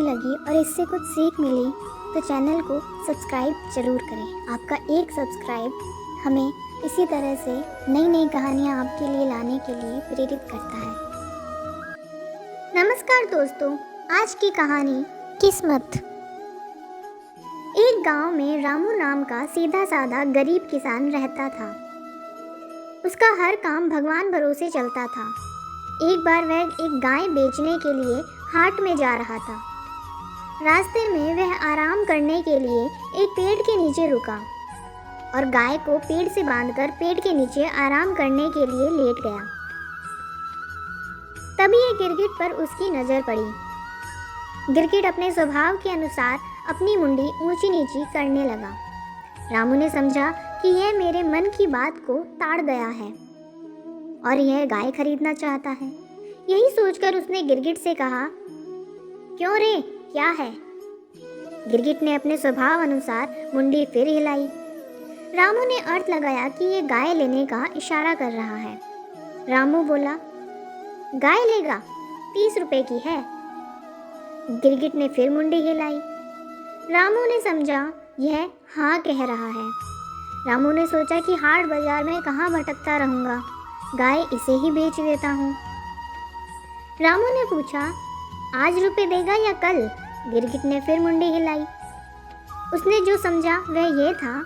लगी और इससे कुछ सीख मिली तो चैनल को सब्सक्राइब ज़रूर करें। आपका एक सब्सक्राइब हमें इसी तरह से नई नई कहानियाँ आपके लिए लाने के लिए प्रेरित करता है। नमस्कार दोस्तों, आज की कहानी किस्मत। एक गांव में रामू नाम का सीधा साधा गरीब किसान रहता था। उसका हर काम भगवान भरोसे चलता था। एक बार वह एक गाय बेचने के लिए हाट में जा रहा था। रास्ते में वह आराम करने के लिए एक पेड़ के नीचे रुका और गाय को पेड़ से बांधकर पेड़ के नीचे आराम करने के लिए लेट गया। तभी एक गिरगिट पर उसकी नज़र पड़ी। गिरगिट अपने स्वभाव के अनुसार अपनी मुंडी ऊंची नीची करने लगा। रामू ने समझा कि यह मेरे मन की बात को ताड़ गया है और यह गाय खरीदना चाहता है। यही सोचकर उसने गिरगिट से कहा, क्यों रे, क्या है? गिरगिट ने अपने स्वभाव अनुसार मुंडी फिर हिलाई। रामू ने अर्थ लगाया कि यह गाय लेने का इशारा कर रहा है। रामू बोला, गाय लेगा? 30 रुपए की है। गिरगिट ने फिर मुंडी हिलाई। रामू ने समझा यह हाँ कह रहा है। रामू ने सोचा कि हाट बाजार में कहाँ भटकता रहूँगा, गाय इसे ही बेच देता हूँ। रामू ने पूछा, आज रुपए देगा या कल? गिरगिट ने फिर मुंडी हिलाई। उसने जो समझा वह यह था,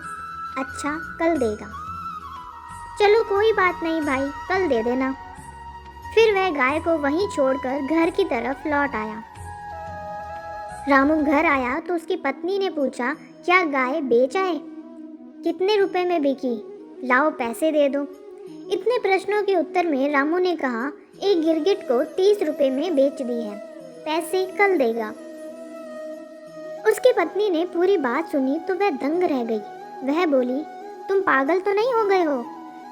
अच्छा कल देगा। चलो कोई बात नहीं भाई, कल दे देना। फिर वह गाय को वहीं छोड़कर घर की तरफ लौट आया। रामू घर आया तो उसकी पत्नी ने पूछा, क्या गाय बेच आए? कितने रुपए में बिकी? लाओ पैसे दे दो। इतने प्रश्नों के उत्तर में रामू ने कहा, एक गिरगिट को 30 रुपए में बेच दी है, पैसे कल देगा। उसकी पत्नी ने पूरी बात सुनी तो वह दंग रह गई। वह बोली, तुम पागल तो नहीं हो गए हो?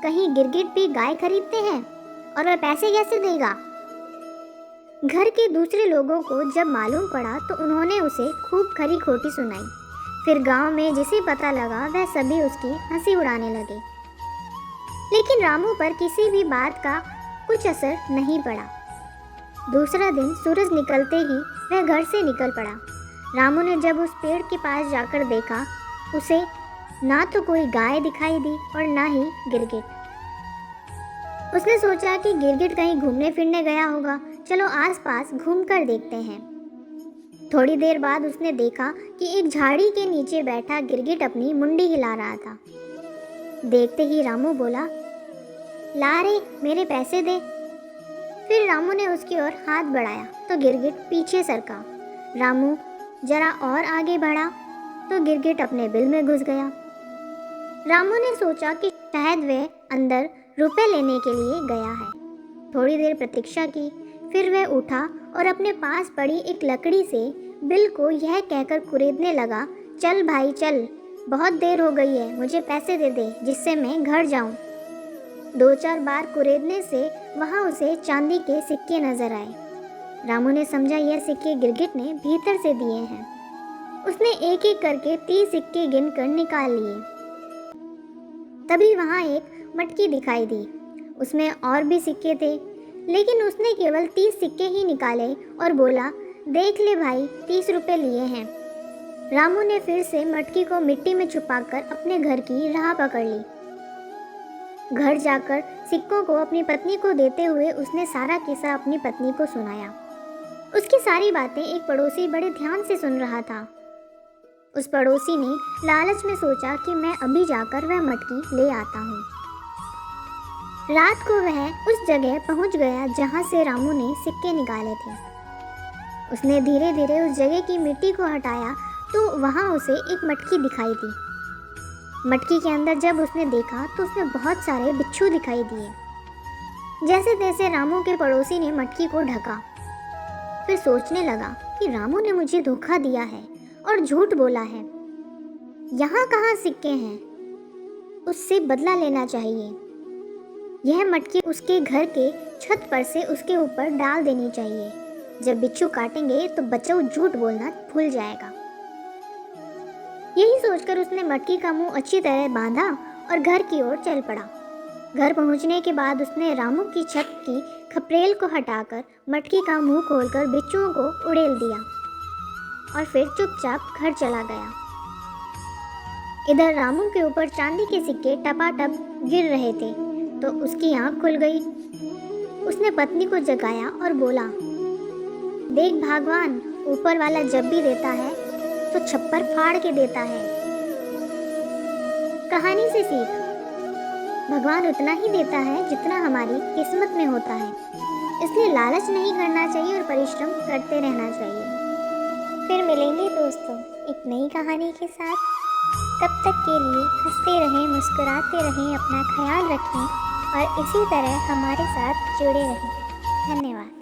कहीं गिरगिट भी गाय खरीदते हैं और वह पैसे कैसे देगा? घर के दूसरे लोगों को जब मालूम पड़ा तो उन्होंने उसे खूब खरी खोटी सुनाई। फिर गांव में जिसे पता लगा वह सभी उसकी हंसी उड़ाने लगे। लेकिन रामू पर किसी भी बात का कुछ असर नहीं पड़ा। दूसरा दिन सूरज निकलते ही वह घर से निकल पड़ा। रामू ने जब उस पेड़ के पास जाकर देखा, उसे ना तो कोई गाय दिखाई दी और ना ही गिरगिट। उसने सोचा कि गिरगिट कहीं घूमने फिरने गया होगा, चलो आसपास घूम कर देखते हैं। थोड़ी देर बाद उसने देखा कि एक झाड़ी के नीचे बैठा गिरगिट अपनी मुंडी हिला रहा था। देखते ही रामू बोला, ला रे, मेरे पैसे दे। फिर रामू ने उसकी ओर हाथ बढ़ाया तो गिरगिट पीछे सरका। रामू जरा और आगे बढ़ा तो गिरगिट अपने बिल में घुस गया। रामू ने सोचा कि शायद वह अंदर रुपए लेने के लिए गया है। थोड़ी देर प्रतीक्षा की, फिर वह उठा और अपने पास पड़ी एक लकड़ी से बिल को यह कहकर कुरेदने लगा, चल भाई चल, बहुत देर हो गई है, मुझे पैसे दे दे जिससे मैं घर जाऊं। 2-4 बार कुरेदने से वहां उसे चांदी के सिक्के नजर आए। रामू ने समझा यह सिक्के गिरगिट ने भीतर से दिए हैं। उसने एक एक करके 30 सिक्के गिनकर निकाल लिए। तभी वहां एक मटकी दिखाई दी। उसमें और भी सिक्के थे, लेकिन उसने केवल 30 सिक्के ही निकाले और बोला, देख ले भाई, 30 रुपए लिए हैं। रामू ने फिर से मटकी को मिट्टी में छुपाकर अपने घर की राह पकड़ ली। घर जाकर सिक्कों को अपनी पत्नी को देते हुए उसने सारा किस्सा अपनी पत्नी को सुनाया। उसकी सारी बातें एक पड़ोसी बड़े ध्यान से सुन रहा था। उस पड़ोसी ने लालच में सोचा कि मैं अभी जाकर वह मटकी ले आता हूँ। रात को वह उस जगह पहुँच गया जहाँ से रामू ने सिक्के निकाले थे। उसने धीरे धीरे उस जगह की मिट्टी को हटाया तो वहाँ उसे एक मटकी दिखाई दी। मटकी के अंदर जब उसने देखा तो उसमें बहुत सारे बिच्छू दिखाई दिए। जैसे तैसे रामू के पड़ोसी ने मटकी को ढका। फिर सोचने लगा कि रामू ने मुझे धोखा दिया है और झूठ बोला है। यहाँ कहाँ सिक्के हैं? उससे बदला लेना चाहिए। यह मटकी उसके घर के छत पर से उसके ऊपर डाल देनी चाहिए। जब बिच्छू काटेंगे तो बच्चा झूठ बोलना भूल जाएगा। यही सोचकर उसने मटकी का मुंह अच्छी तरह बांधा और घर की ओर चल पड़ा। घर पहुंचने के बाद उसने रामू की छत की खपरेल को हटाकर मटकी का मुंह खोलकर बिच्छुओं को उड़ेल दिया। और फिर चुपचाप घर चला गया। इधर रामू के ऊपर चांदी के सिक्के टपाटप गिर रहे थे तो उसकी आंख खुल गई। उसने पत्नी को जगाया और बोला, देख भगवान, ऊपर वाला जब भी देता है तो छप्पर फाड़ के देता है। कहानी से सीख, भगवान उतना ही देता है जितना हमारी किस्मत में होता है, इसलिए लालच नहीं करना चाहिए और परिश्रम करते रहना चाहिए। फिर मिलेंगे दोस्तों एक नई कहानी के साथ। तब तक के लिए हंसते रहें, मुस्कुराते रहें, अपना ख्याल रखें और इसी तरह हमारे साथ जुड़े रहें। धन्यवाद।